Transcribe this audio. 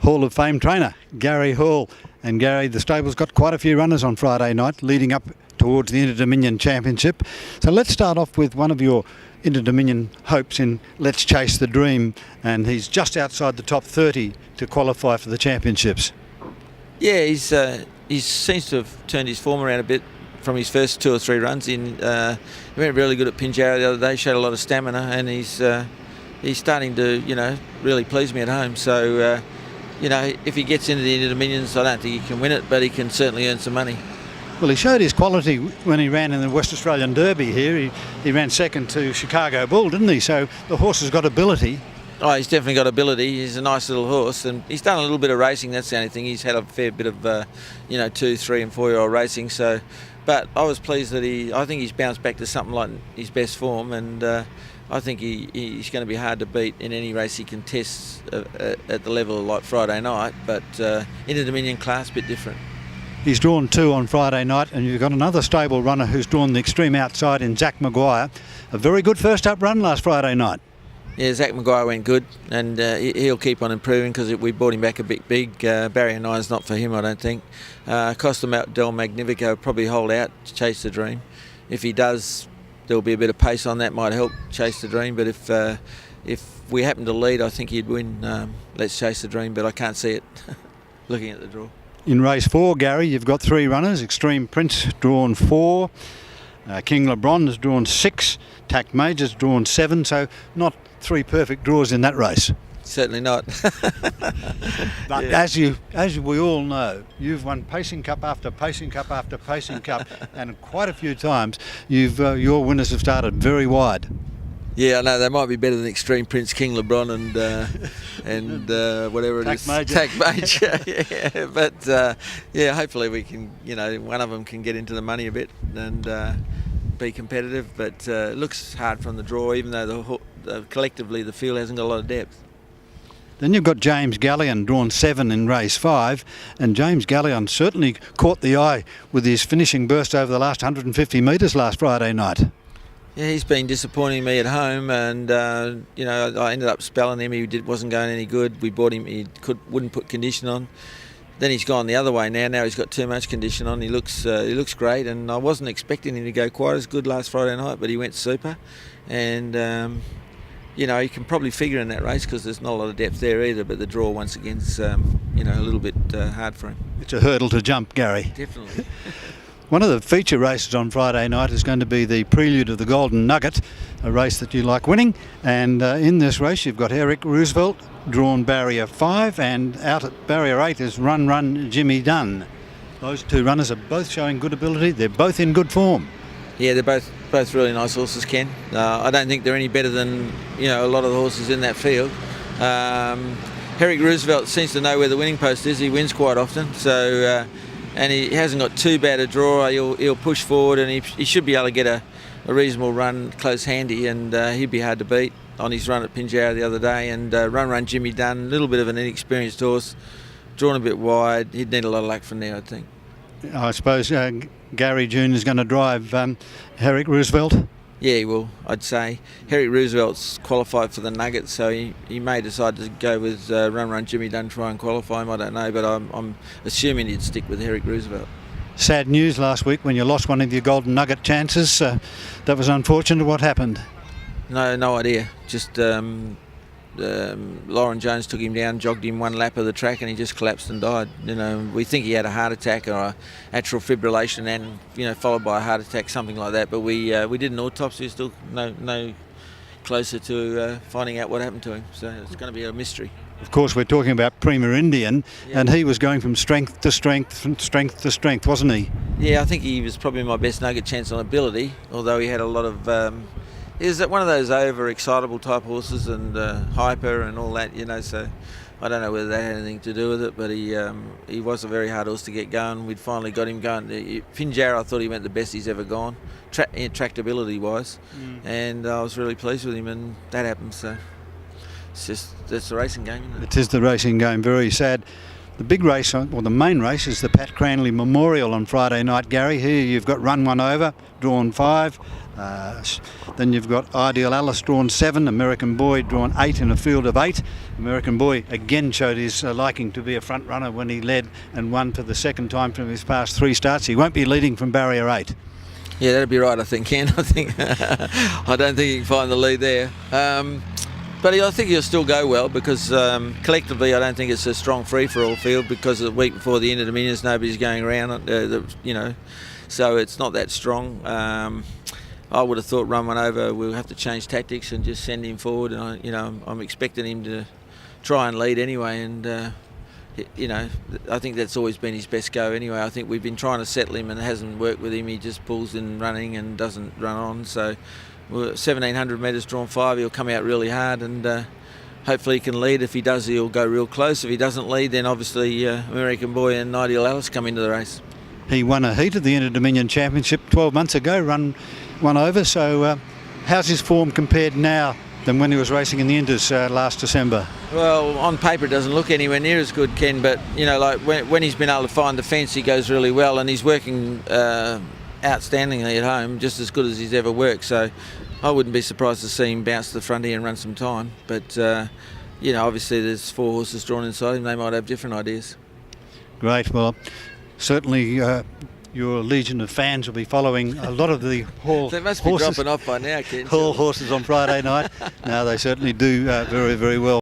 Hall of Fame trainer, Gary Hall. And Gary, the stable's got quite a few runners on Friday night leading up towards the Inter-Dominion Championship. So let's start off with one of your Inter-Dominion hopes in Let's Chase the Dream. And he's just outside the top 30 to qualify for the championships. Yeah, he seems to have turned his form around a bit from his first 2 or 3 runs. He went really good at Pinjarra the other day, showed a lot of stamina, and he's starting to, really please me at home. So, if he gets into the Inter-Dominions, I don't think he can win it, but he can certainly earn some money. Well, he showed his quality when he ran in the West Australian Derby here. He ran second to Chicago Bull, didn't he? So the horse has got ability. Oh, he's definitely got ability. He's a nice little horse, and he's done a little bit of racing. That's the only thing. He's had a fair bit of, 2, 3 and 4-year-old racing. So, but I was pleased that I think he's bounced back to something like his best form, and I think he's going to be hard to beat in any race he contests at the level like Friday night. But in the Dominion class, a bit different. He's drawn 2 on Friday night, and you've got another stable runner who's drawn the extreme outside in Zach Maguire. A very good first up run last Friday night. Yeah, Zach Maguire went good, and he'll keep on improving because we brought him back a bit big. Barrier 9's not for him, I don't think. Costa del Magnifico will probably hold out to Chase the Dream. If he does, there'll be a bit of pace on that, might help Chase the Dream. But if we happen to lead, I think he'd win Let's Chase the Dream, but I can't see it looking at the draw. In race 4, Gary, you've got 3 runners. Extreme Prince drawn 4. King LeBron has drawn 6. Tack Major's drawn 7. So not 3 perfect draws in that race. Certainly not. But yeah. as we all know, you've won Pacing Cup after Pacing Cup after Pacing Cup, and quite a few times your winners have started very wide. Yeah, I know they might be better than Extreme Prince, King LeBron, and whatever it is, Tack Major. Yeah, but hopefully we can, one of them can get into the money a bit and be competitive. But it looks hard from the draw, even though collectively the field hasn't got a lot of depth. Then you've got James Gallion drawn 7 in race 5, and James Gallion certainly caught the eye with his finishing burst over the last 150 metres last Friday night. Yeah, he's been disappointing me at home, and I ended up spelling him. He wasn't going any good. We bought him. He wouldn't put condition on. Then he's gone the other way now. Now he's got too much condition on. He looks great, and I wasn't expecting him to go quite as good last Friday night, but he went super. And you can probably figure in that race because there's not a lot of depth there either. But the draw once again is a little bit hard for him. It's a hurdle to jump, Gary. Definitely. One of the feature races on Friday night is going to be the prelude of the Golden Nugget, a race that you like winning. And in this race, you've got Eric Roosevelt, drawn barrier 5, and out at barrier 8 is Run Jimmy Dunn. Those 2 runners are both showing good ability. They're both in good form. Yeah, they're both really nice horses, Ken. I don't think they're any better than a lot of the horses in that field. Eric Roosevelt seems to know where the winning post is. He wins quite often, so. And he hasn't got too bad a draw. He'll push forward, and he should be able to get a reasonable run close handy, and he'd be hard to beat on his run at Pinjarra the other day. And Run Jimmy Dunn, a little bit of an inexperienced horse, drawn a bit wide. He'd need a lot of luck from there, I think. I suppose Gary June is going to drive Eric Roosevelt. Yeah, he will, I'd say. Eric Roosevelt's qualified for the Nuggets, so he may decide to go with Run Jimmy Dunn, try and qualify him, I don't know, but I'm assuming he'd stick with Eric Roosevelt. Sad news last week when you lost one of your Golden Nugget chances. That was unfortunate. What happened? No idea. Just Lauren Jones took him down, jogged him 1 lap of the track, and he just collapsed and died. We think he had a heart attack or atrial fibrillation, and followed by a heart attack, something like that. But we did an autopsy, still no closer to finding out what happened to him. So it's going to be a mystery. Of course, we're talking about Prima Indian, and he was going from strength to strength, wasn't he? Yeah, I think he was probably my best Nugget chance on ability, although he had a lot of. Is one of those over-excitable type horses and hyper and all that, so I don't know whether that had anything to do with it, but he was a very hard horse to get going. We'd finally got him going. Pinjarra, I thought he went the best he's ever gone, tractability-wise, and I was really pleased with him, and that happened, so that's the racing game, isn't it? It is the racing game, very sad. The big race, or the main race, is the Pat Cranley Memorial on Friday night, Gary. Here you've got Run One Over, drawn 5. Then you've got Ideal Alice drawn 7, American Boy drawn 8 in a field of 8. American Boy again showed his liking to be a front runner when he led and won for the second time from his past 3 starts. He won't be leading from barrier 8. Yeah, that'd be right, I think, Ken. I don't think he can find the lead there. But I think he'll still go well because collectively I don't think it's a strong free-for-all field because the week before the Inter-Dominions nobody's going around, so it's not that strong. I would have thought run one over, we'll have to change tactics and just send him forward, and I'm expecting him to try and lead anyway, and I think that's always been his best go anyway. I think we've been trying to settle him and it hasn't worked with him. He just pulls in running and doesn't run on, so 1700 metres drawn 5, he'll come out really hard, and hopefully he can lead. If he does, he'll go real close. If he doesn't lead, then obviously American Boy and Ideal Alice come into the race. He won a heat of the Inter-Dominion Championship 12 months ago, run one over, so how's his form compared now than when he was racing in the Indus last December? Well, on paper it doesn't look anywhere near as good, Ken, but like when he's been able to find the fence, he goes really well, and he's working outstandingly at home, just as good as he's ever worked, so I wouldn't be surprised to see him bounce to the front here and run some time, but obviously there's 4 horses drawn inside him, they might have different ideas. Great, well certainly your legion of fans will be following a lot of the Hall They must be horses, dropping off by now, Ken. Hall horses on Friday night. No, they certainly do very, very well.